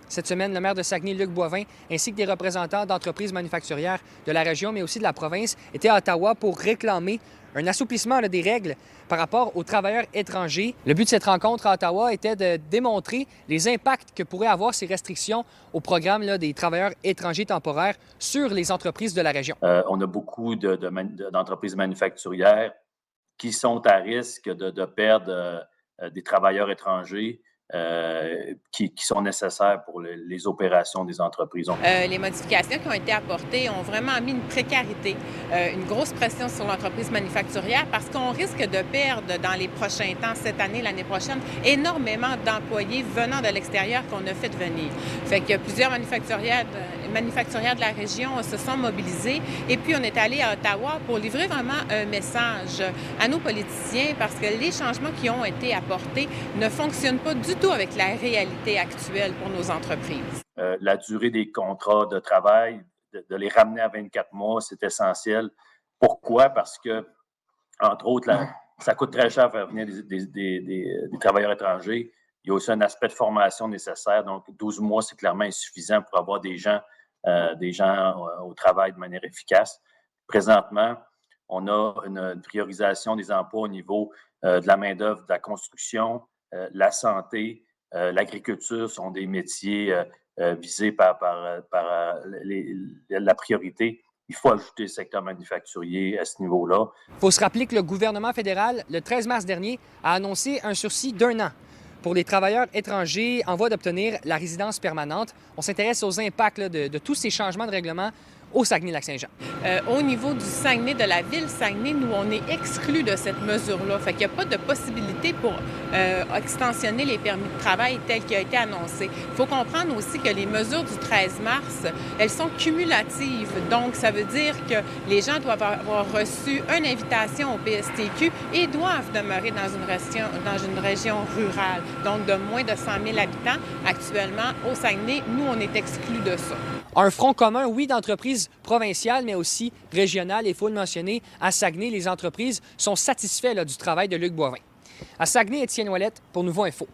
Cette semaine, le maire de Saguenay, Luc Boivin, ainsi que des représentants d'entreprises manufacturières de la région, mais aussi de la province, étaient à Ottawa pour réclamer un assouplissement des règles par rapport aux travailleurs étrangers. Le but de cette rencontre à Ottawa était de démontrer les impacts que pourraient avoir ces restrictions au programme des travailleurs étrangers temporaires sur les entreprises de la région. On a beaucoup d'entreprises manufacturières qui sont à risque de perdre des travailleurs étrangers qui sont nécessaires pour les opérations des entreprises. Les modifications qui ont été apportées ont vraiment mis une précarité, une grosse pression sur l'entreprise manufacturière parce qu'on risque de perdre dans les prochains temps, cette année, l'année prochaine, énormément d'employés venant de l'extérieur qu'on a fait venir. Fait que plusieurs manufacturières de la région se sont mobilisés et puis on est allé à Ottawa pour livrer vraiment un message à nos politiciens parce que les changements qui ont été apportés ne fonctionnent pas du tout avec la réalité actuelle pour nos entreprises. La durée des contrats de travail, de les ramener à 24 mois, c'est essentiel. Pourquoi? Parce que, entre autres, ça coûte très cher faire venir des travailleurs étrangers. Il y a aussi un aspect de formation nécessaire. Donc, 12 mois, c'est clairement insuffisant pour avoir des gens au travail de manière efficace. Présentement, on a une priorisation des emplois au niveau de la main-d'œuvre, de la construction, la santé, l'agriculture sont des métiers visés par la priorité. Il faut ajouter le secteur manufacturier à ce niveau-là. Il faut se rappeler que le gouvernement fédéral, le 13 mars dernier, a annoncé un sursis d'1 an pour les travailleurs étrangers en voie d'obtenir la résidence permanente. On s'intéresse aux impacts de tous ces changements de règlement au Saguenay-Lac-Saint-Jean. Au niveau du Saguenay, de la ville Saguenay, nous, on est exclus de cette mesure-là. Fait qu'il n'y a pas de possibilité pour extensionner les permis de travail tels qu'il a été annoncé. Il faut comprendre aussi que les mesures du 13 mars, elles sont cumulatives. Donc, ça veut dire que les gens doivent avoir reçu une invitation au PSTQ et doivent demeurer dans une région rurale, donc de moins de 100 000 habitants. Actuellement, au Saguenay, nous, on est exclus de ça. Un front commun, oui, d'entreprises provinciales, mais aussi régionales. Il faut le mentionner, à Saguenay, les entreprises sont satisfaites du travail de Luc Boivin. À Saguenay, Étienne Ouellette pour Nouveau Info.